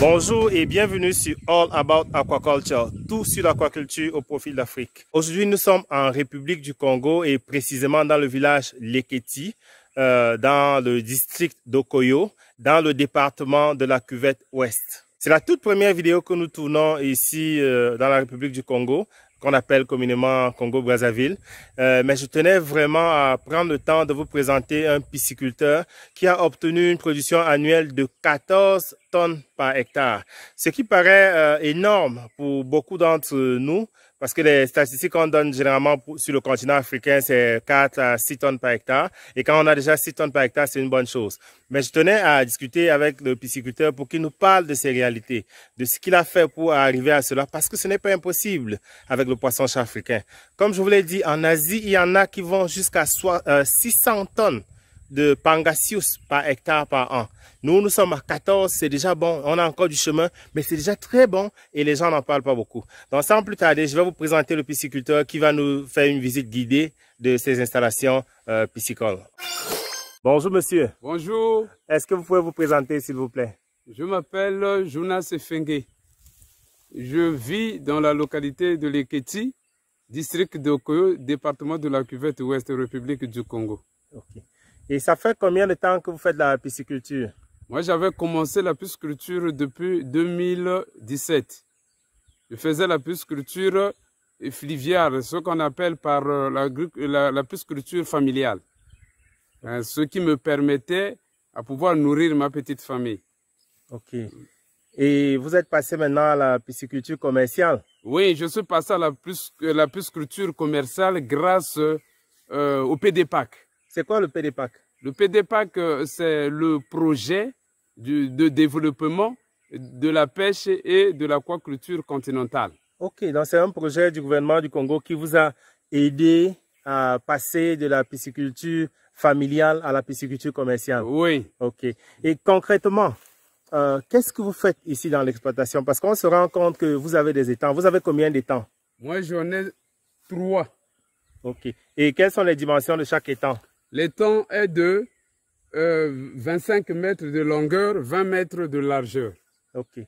Bonjour et bienvenue sur All About Aquaculture, tout sur l'aquaculture au profit de l'Afrique. Aujourd'hui, nous sommes en République du Congo et précisément dans le village Leketi, dans le district d'Okoyo, dans le département de la Cuvette Ouest. C'est la toute première vidéo que nous tournons ici dans la République du Congo, qu'on appelle communément Congo-Brazzaville. Mais je tenais vraiment à prendre le temps de vous présenter un pisciculteur qui a obtenu une production annuelle de 14 tonnes par hectare. Ce qui paraît énorme pour beaucoup d'entre nous, parce que les statistiques qu'on donne généralement sur le continent africain, c'est 4 à 6 tonnes par hectare. Et quand on a déjà 6 tonnes par hectare, c'est une bonne chose. Mais je tenais à discuter avec le pisciculteur pour qu'il nous parle de ses réalités, de ce qu'il a fait pour arriver à cela, parce que ce n'est pas impossible avec le poisson-chat africain. Comme je vous l'ai dit, en Asie, il y en a qui vont jusqu'à 600 tonnes de pangasius par hectare par an. Nous, nous sommes à 14, c'est déjà bon, on a encore du chemin, mais c'est déjà très bon et les gens n'en parlent pas beaucoup. Donc sans plus tarder, je vais vous présenter le pisciculteur qui va nous faire une visite guidée de ces installations piscicoles. Bonjour monsieur. Bonjour. Est-ce que vous pouvez vous présenter s'il vous plaît? Je m'appelle Jonas Efenge. Je vis dans la localité de Leketi, district d'Okoyo, département de la Cuvette Ouest, République du Congo. Okay. Et ça fait combien de temps que vous faites la pisciculture? Moi, j'avais commencé la pisciculture depuis 2017. Je faisais la pisciculture fluviale, ce qu'on appelle par la pisciculture familiale. Ce qui me permettait à pouvoir nourrir ma petite famille. Ok. Et vous êtes passé maintenant à la pisciculture commerciale? Oui, je suis passé à la pisciculture commerciale grâce au PDPAC. C'est quoi le PDPAC? Le PDPAC, c'est le projet de développement de la pêche et de l'aquaculture continentale. Ok, donc c'est un projet du gouvernement du Congo qui vous a aidé à passer de la pisciculture familiale à la pisciculture commerciale. Oui. Ok. Et concrètement, qu'est-ce que vous faites ici dans l'exploitation? Parce qu'on se rend compte que vous avez des étangs. Vous avez combien d'étangs? Moi, j'en ai 3. Ok. Et quelles sont les dimensions de chaque étang? L'étang est de 25 mètres de longueur, 20 mètres de largeur. Ok.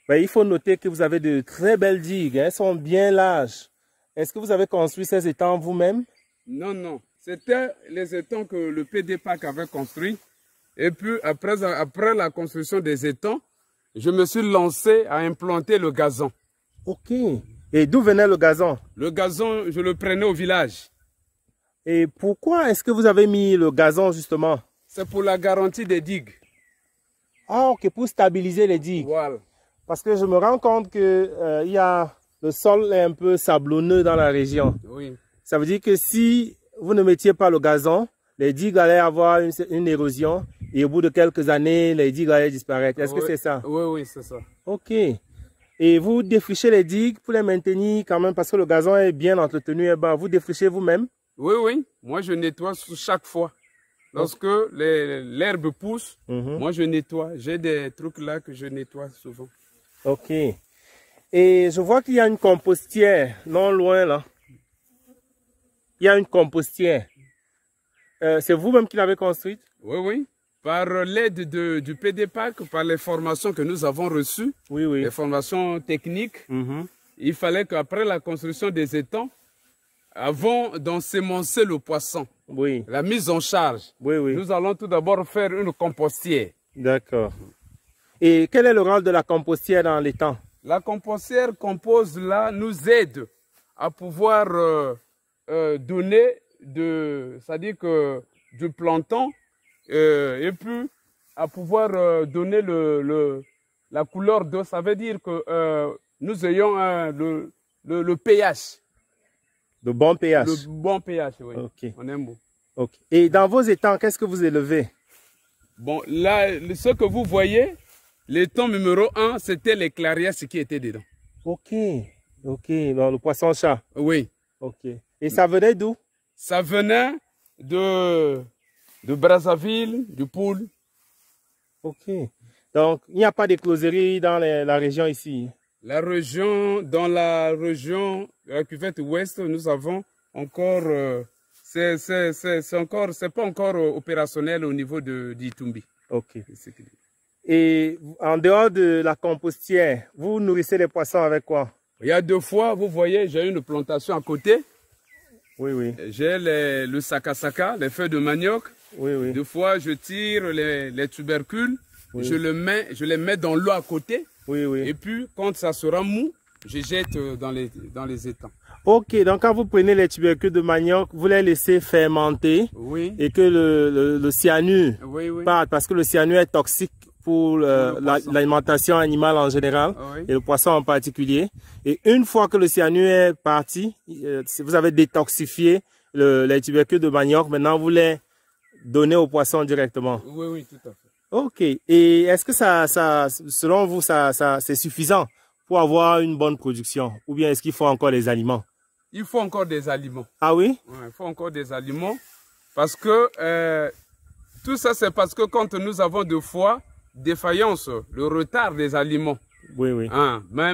Ben, il faut noter que vous avez de très belles digues. Elles sont bien larges. Est-ce que vous avez construit ces étangs vous-même? Non, non. C'était les étangs que le PDPAC avait construits. Et puis, après la construction des étangs, je me suis lancé à implanter le gazon. Ok. Et d'où venait le gazon? Le gazon, je le prenais au village. Et pourquoi est-ce que vous avez mis le gazon justement? C'est pour la garantie des digues. Ah, ok, pour stabiliser les digues. Voilà. Parce que je me rends compte que le sol est un peu sablonneux dans la région. Oui. Ça veut dire que si vous ne mettiez pas le gazon, les digues allaient avoir une érosion et au bout de quelques années, les digues allaient disparaître. Est-ce que c'est ça? Oui, oui, c'est ça. Ok. Et vous défrichez les digues pour les maintenir quand même parce que le gazon est bien entretenu. Et ben, vous défrichez vous-même? Oui, oui. Moi, je nettoie chaque fois. Lorsque l'herbe pousse, moi, je nettoie. J'ai des trucs là que je nettoie souvent. Ok. Et je vois qu'il y a une compostière non loin là. Il y a une compostière. C'est vous-même qui l'avez construite? Oui, oui. Par l'aide du PDPAC, par les formations que nous avons reçues, oui, oui. Les formations techniques, il fallait qu'après la construction des étangs, avant d'ensemencer le poisson, oui. La mise en charge, oui, oui. Nous allons tout d'abord faire une compostière. D'accord. Et quel est le rôle de la compostière dans l'étang? La compostière compose là, nous aide à pouvoir donner c'est-à-dire que du plancton et puis à pouvoir donner la couleur d'eau. Ça veut dire que nous ayons le pH. Le bon pH. Le bon pH, oui. Ok. On aime beaucoup. Ok. Et dans vos étangs, qu'est-ce que vous élevez? Bon, là, ce que vous voyez, l'étang numéro 1, c'était les clarias qui étaient dedans. Ok. Ok. Donc, le poisson-chat. Oui. Ok. Et ça venait d'où? Ça venait de Brazzaville, du Poul. Ok. Donc, il n'y a pas d'écloserie dans la région ici? Dans la région de la Cuvette Ouest, nous avons encore, c'est pas encore opérationnel au niveau d'Itumbi. Ok. Et en dehors de la compostière, vous nourrissez les poissons avec quoi? Il y a 2 fois, vous voyez, j'ai une plantation à côté. Oui, oui. J'ai le sakasaka, les feuilles de manioc. Oui, oui. 2 fois, je tire les tubercules, Oui. je les mets dans l'eau à côté. Oui, oui. Et puis, quand ça sera mou, je jette dans les étangs. Ok, donc quand vous prenez les tubercules de manioc, vous les laissez fermenter Oui. et que le cyanure Oui, oui. parte, parce que le cyanure est toxique pour l'alimentation animale en général Oui. et le poisson en particulier. Et une fois que le cyanure est parti, si vous avez détoxifié les tubercules de manioc, maintenant vous les donnez aux poissons directement. Oui, oui, tout à fait. Ok, et est-ce que selon vous, c'est suffisant pour avoir une bonne production? Ou bien est-ce qu'il faut encore des aliments? Il faut encore des aliments. Ah oui? Ouais, il faut encore des aliments. Parce que tout ça, c'est parce que quand nous avons 2 fois défaillance, le retard des aliments. Oui, oui. Hein, mais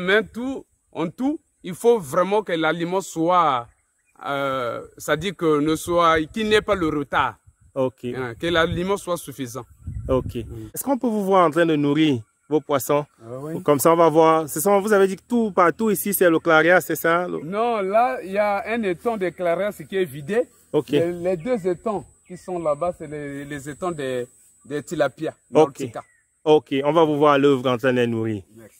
en tout, il faut vraiment que l'aliment soit, c'est-à-dire qu'il n'y ait pas le retard. Ok. Hein, que l'aliment soit suffisant. Ok. Est-ce qu'on peut vous voir en train de nourrir vos poissons? Oui. Comme ça, on va voir. Vous avez dit que tout partout ici, c'est le claria, c'est ça? Non, là, il y a un étang de clarias qui est vidé. Ok. Les 2 étangs qui sont là-bas, c'est les étangs des tilapia. Ok. Nortica. Ok, on va vous voir à l'œuvre en train de les nourrir. Merci.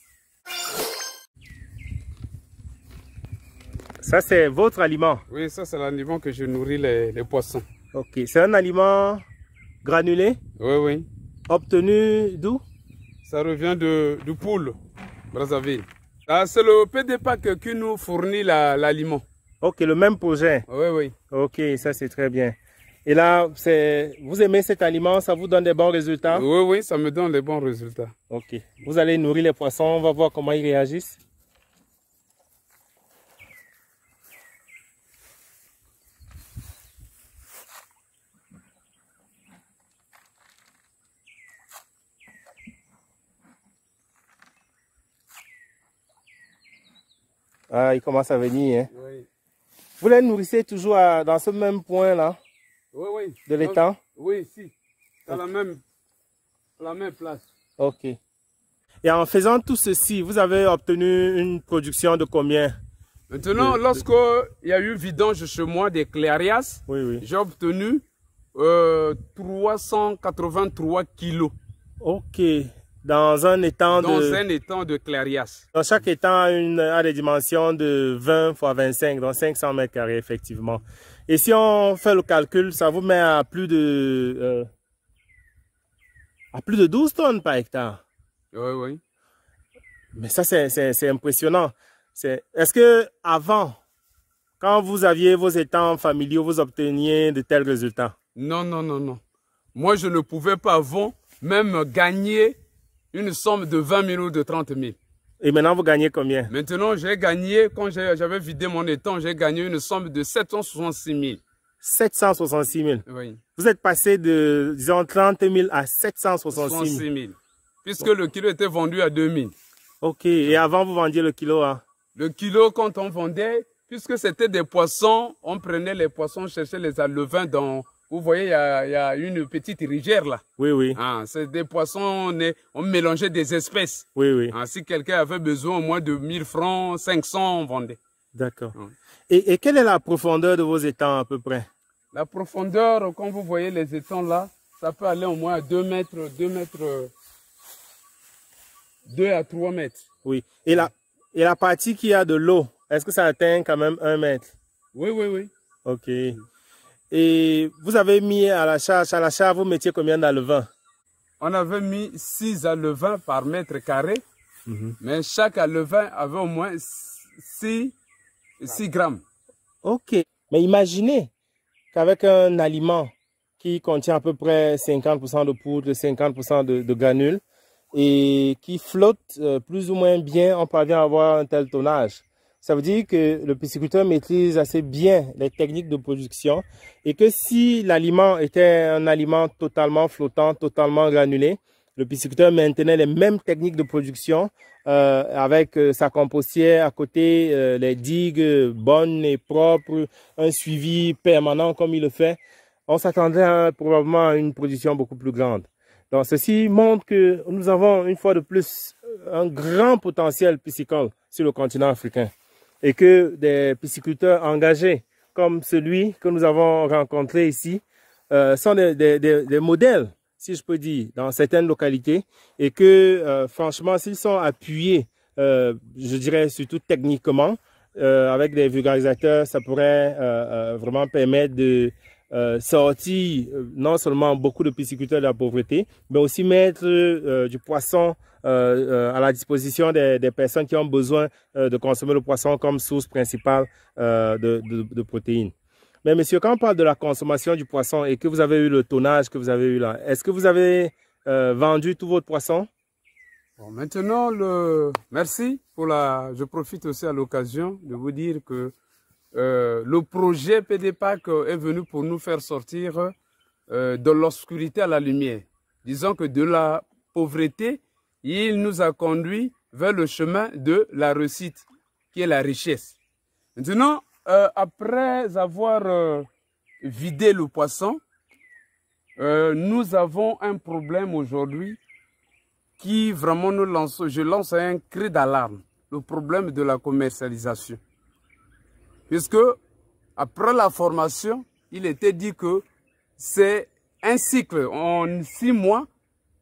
Ça, c'est votre aliment? Oui, ça, c'est l'aliment que je nourris les poissons. Ok. C'est un aliment granulé? Oui, oui. Obtenu d'où? Ça revient du poule, Brazzaville. Ah, c'est le PDPAC qui nous fournit l'aliment. Ok, le même projet. Oui, oui. Ok, ça c'est très bien. Et là, vous aimez cet aliment, ça vous donne des bons résultats? Oui, oui, ça me donne des bons résultats. Ok. Vous allez nourrir les poissons, on va voir comment ils réagissent. Ah, ils commencent à venir. Hein. Oui. Vous les nourrissez toujours dans ce même point là Oui, oui. de l'étang? Oui, si. Dans la même place. Ok. Et en faisant tout ceci, vous avez obtenu une production de combien? Maintenant, lorsque il y a eu vidange chez moi des clarias, Oui, oui. j'ai obtenu 383 kilos. Ok. Dans un étang dans un étang de clarias. Dans chaque étang a des dimensions de 20 x 25, donc 500 mètres carrés effectivement. Et si on fait le calcul, ça vous met à plus de 12 tonnes par hectare. Oui, oui. Mais ça, c'est impressionnant. Est-ce que avant, quand vous aviez vos étangs familiaux, vous obteniez de tels résultats? Non, non, non, non. Moi, je ne pouvais pas avant même gagner une somme de 20 000 ou de 30 000. Et maintenant, vous gagnez combien? Maintenant, j'ai gagné, quand j'avais vidé mon étang, j'ai gagné une somme de 766 000. 766 000. Oui. Vous êtes passé de, disons, 30 000 à 766 000. Puisque le kilo était vendu à 2 000. Ok. Et avant, vous vendiez le kilo à? Le kilo, quand on vendait, puisque c'était des poissons, on prenait les poissons, cherchait les alevins dans... Vous voyez, il y a une petite rivière là. Oui, oui. Ah, c'est des poissons, on mélangeait des espèces. Oui, oui. Ah, si quelqu'un avait besoin au moins de 1000 francs, 500, on vendait. D'accord. Oui. Et quelle est la profondeur de vos étangs à peu près? La profondeur, quand vous voyez les étangs là, ça peut aller au moins à 2 à 3 mètres. Oui. Et la partie qui a de l'eau, est-ce que ça atteint quand même 1 mètre? Oui, oui, oui. Ok. Et vous avez mis à la charge, vous mettiez combien d'alevins? On avait mis 6 alevins par mètre carré, mais chaque alevin avait au moins 6 grammes. Ok. Mais imaginez qu'avec un aliment qui contient à peu près 50% de poudre, 50% de granules et qui flotte plus ou moins bien, on parvient à avoir un tel tonnage. Ça veut dire que le pisciculteur maîtrise assez bien les techniques de production et que si l'aliment était un aliment totalement flottant, totalement granulé, le pisciculteur maintenait les mêmes techniques de production avec sa compostière à côté, les digues bonnes et propres, un suivi permanent comme il le fait. On s'attendrait probablement à une production beaucoup plus grande. Donc, ceci montre que nous avons une fois de plus un grand potentiel piscicole sur le continent africain et que des pisciculteurs engagés comme celui que nous avons rencontré ici sont des modèles, si je peux dire, dans certaines localités et que franchement, s'ils sont appuyés, je dirais surtout techniquement, avec des vulgarisateurs, ça pourrait vraiment permettre de sortir non seulement beaucoup de pisciculteurs de la pauvreté, mais aussi mettre du poisson à la disposition des personnes qui ont besoin de consommer le poisson comme source principale de protéines. Mais monsieur, quand on parle de la consommation du poisson et que vous avez eu le tonnage que vous avez eu là, est-ce que vous avez vendu tout votre poisson? Bon, maintenant, merci pour je profite aussi à l'occasion de vous dire que le projet PDPAC est venu pour nous faire sortir de l'obscurité à la lumière. Disons que de la pauvreté, il nous a conduit vers le chemin de la réussite, qui est la richesse. Maintenant, après avoir vidé le poisson, nous avons un problème aujourd'hui qui vraiment je lance un cri d'alarme, le problème de la commercialisation. Puisque, après la formation, il était dit que c'est un cycle. En 6 mois,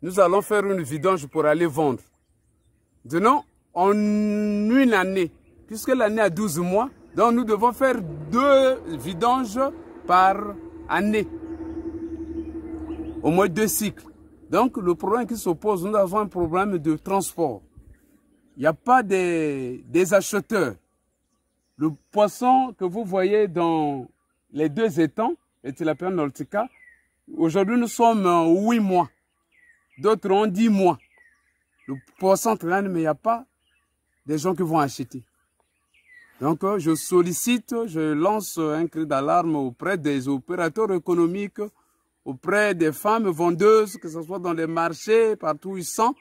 nous allons faire une vidange pour aller vendre. Maintenant, en une année, puisque l'année a 12 mois, donc nous devons faire 2 vidanges par année. Au moins 2 cycles. Donc, le problème qui s'oppose, nous avons un problème de transport. Il n'y a pas des acheteurs. Le poisson que vous voyez dans les 2 étangs, les Tilapia Nautica, aujourd'hui nous sommes en 8 mois. D'autres ont 10 mois. Le poisson traîne, mais il n'y a pas des gens qui vont acheter. Donc, je sollicite, je lance un cri d'alarme auprès des opérateurs économiques, auprès des femmes vendeuses, que ce soit dans les marchés, partout où ils sont,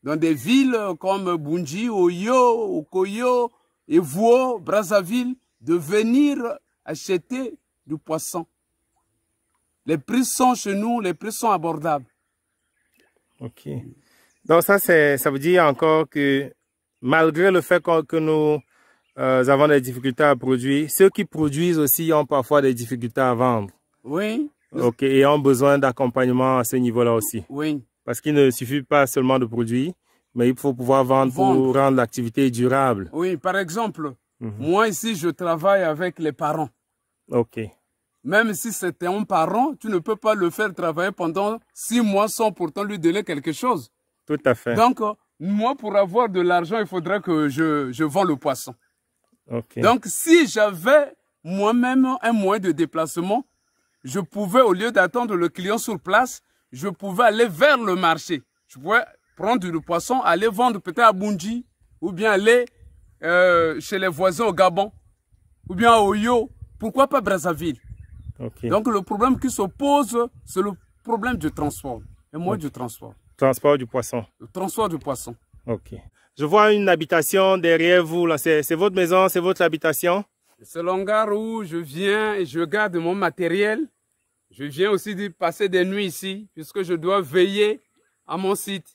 dans des villes comme Bunji, Oyo, Okoyo, Evo, Brazzaville, de venir acheter du poisson. Les prix sont chez nous, les prix sont abordables. Ok. Donc ça veut dire encore que malgré le fait que nous avons des difficultés à produire, ceux qui produisent aussi ont parfois des difficultés à vendre. Oui. Ok, et ont besoin d'accompagnement à ce niveau-là aussi. Oui. Parce qu'il ne suffit pas seulement de produire, mais il faut pouvoir vendre pour rendre l'activité durable. Oui, par exemple, moi ici, je travaille avec les parents. Ok. Même si c'était un parent, tu ne peux pas le faire travailler pendant 6 mois sans pourtant lui donner quelque chose. Tout à fait. Donc, moi, pour avoir de l'argent, il faudrait que je vends le poisson. Okay. Donc, si j'avais moi-même un moyen de déplacement, je pouvais, au lieu d'attendre le client sur place, je pouvais aller vers le marché. Je pouvais prendre du poisson, aller vendre peut-être à Bunji, ou bien aller chez les voisins au Gabon, ou bien à Oyo, pourquoi pas Brazzaville. Okay. Donc, le problème qui se pose, c'est le problème du transport, et moi du transport. Transport du poisson. Le transport du poisson. Ok. Je vois une habitation derrière vous, là. C'est votre maison, c'est votre habitation? C'est l'hangar où je viens et je garde mon matériel. Je viens aussi de passer des nuits ici, puisque je dois veiller à mon site.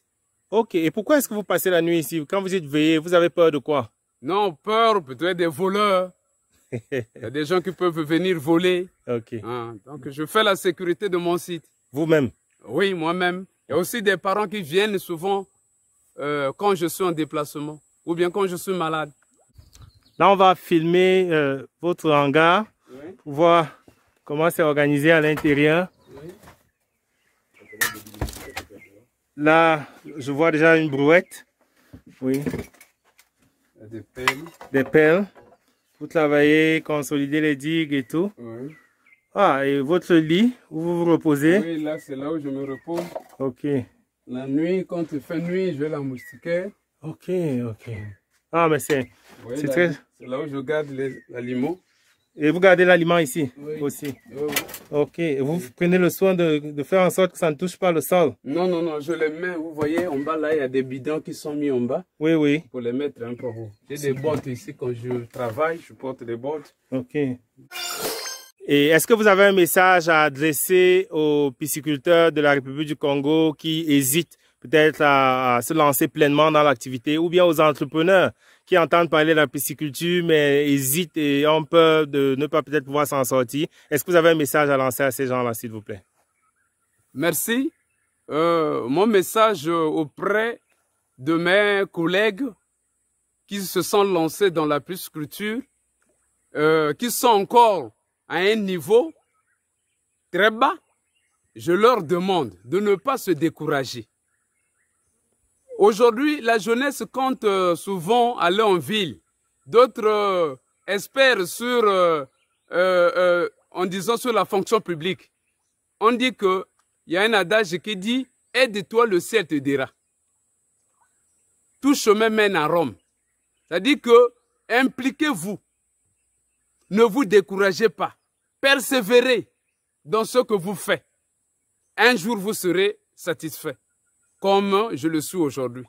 Ok. Et pourquoi est-ce que vous passez la nuit ici? Quand vous êtes veillé, vous avez peur de quoi? Non, peur peut-être des voleurs. Il y a des gens qui peuvent venir voler. Ok. Ah, donc, je fais la sécurité de mon site. Vous-même? Oui, moi-même. Il y a aussi des parents qui viennent souvent quand je suis en déplacement ou bien quand je suis malade. Là, on va filmer votre hangar pour voir comment c'est organisé à l'intérieur. Là, je vois déjà une brouette. Oui. Des pelles. Des pelles. Vous travaillez, consolider les digues et tout. Oui. Ah, et votre lit, où vous vous reposez? Oui, là, c'est là où je me repose. Ok. La nuit, quand il fait nuit, je vais la moustiquaire. Ok, ok. Ah, mais c'est très... C'est là où je garde l'aliment. Et vous gardez l'aliment ici aussi? Oui. Ok. Et vous prenez le soin de faire en sorte que ça ne touche pas le sol? Non, non, non. Je les mets, vous voyez, en bas, là, il y a des bidons qui sont mis en bas. Oui, oui. Pour les mettre un peu haut. J'ai des bottes ici. Quand je travaille, je porte des bottes. Ok. Et est-ce que vous avez un message à adresser aux pisciculteurs de la République du Congo qui hésitent peut-être à se lancer pleinement dans l'activité, ou bien aux entrepreneurs qui entendent parler de la pisciculture mais hésitent et ont peur de ne pas peut-être pouvoir s'en sortir? Est-ce que vous avez un message à lancer à ces gens-là, s'il vous plaît? Merci. Mon message auprès de mes collègues qui se sont lancés dans la pisciculture, qui sont encore à un niveau très bas, je leur demande de ne pas se décourager. Aujourd'hui, la jeunesse compte souvent aller en ville. D'autres espèrent en disant sur la fonction publique. On dit qu'il y a un adage qui dit « Aide-toi, le ciel te dira ». Tout chemin mène à Rome. C'est-à-dire que impliquez-vous. Ne vous découragez pas. Persévérez dans ce que vous faites. Un jour, vous serez satisfait, comme je le suis aujourd'hui.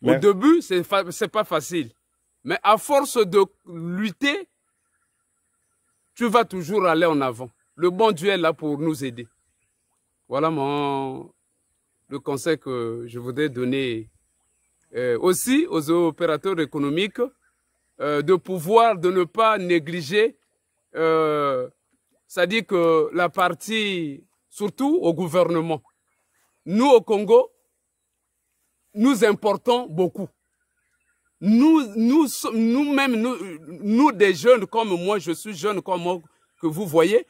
Au début, c'est pas facile. Mais à force de lutter, tu vas toujours aller en avant. Le bon Dieu est là pour nous aider. Voilà le conseil que je voudrais donner aussi aux opérateurs économiques, de ne pas négliger, c'est-à-dire que la partie, surtout au gouvernement. Nous, au Congo, nous importons beaucoup. Nous-mêmes, nous des jeunes comme moi, je suis jeune comme moi, que vous voyez.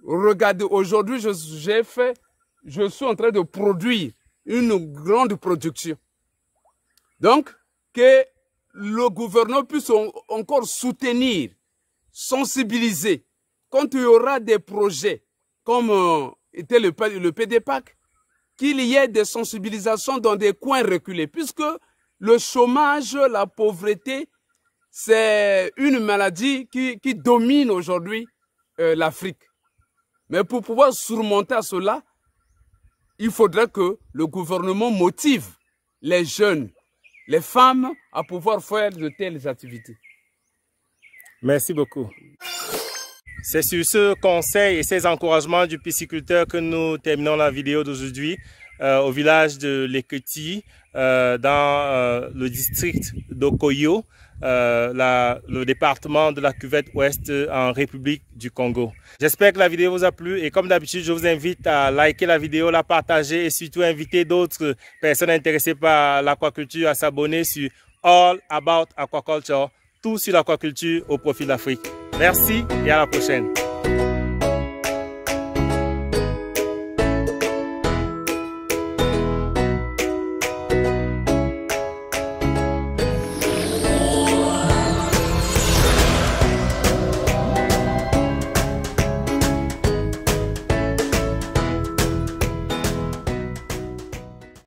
Regardez, aujourd'hui, je suis en train de produire une grande production. Donc, que le gouvernement puisse encore soutenir, sensibiliser. Quand il y aura des projets, comme était le PDPAC, qu'il y ait des sensibilisations dans des coins reculés, puisque le chômage, la pauvreté, c'est une maladie qui domine aujourd'hui l'Afrique. Mais pour pouvoir surmonter à cela, il faudrait que le gouvernement motive les jeunes, les femmes à pouvoir faire de telles activités. Merci beaucoup. C'est sur ce conseil et ces encouragements du pisciculteur que nous terminons la vidéo d'aujourd'hui au village de Leketi, dans le district d'Okoyo, le département de la Cuvette Ouest en République du Congo. J'espère que la vidéo vous a plu et comme d'habitude, je vous invite à liker la vidéo, la partager et surtout inviter d'autres personnes intéressées par l'aquaculture à s'abonner sur All About Aquaculture, tout sur l'aquaculture au profit de l'Afrique. Merci et à la prochaine.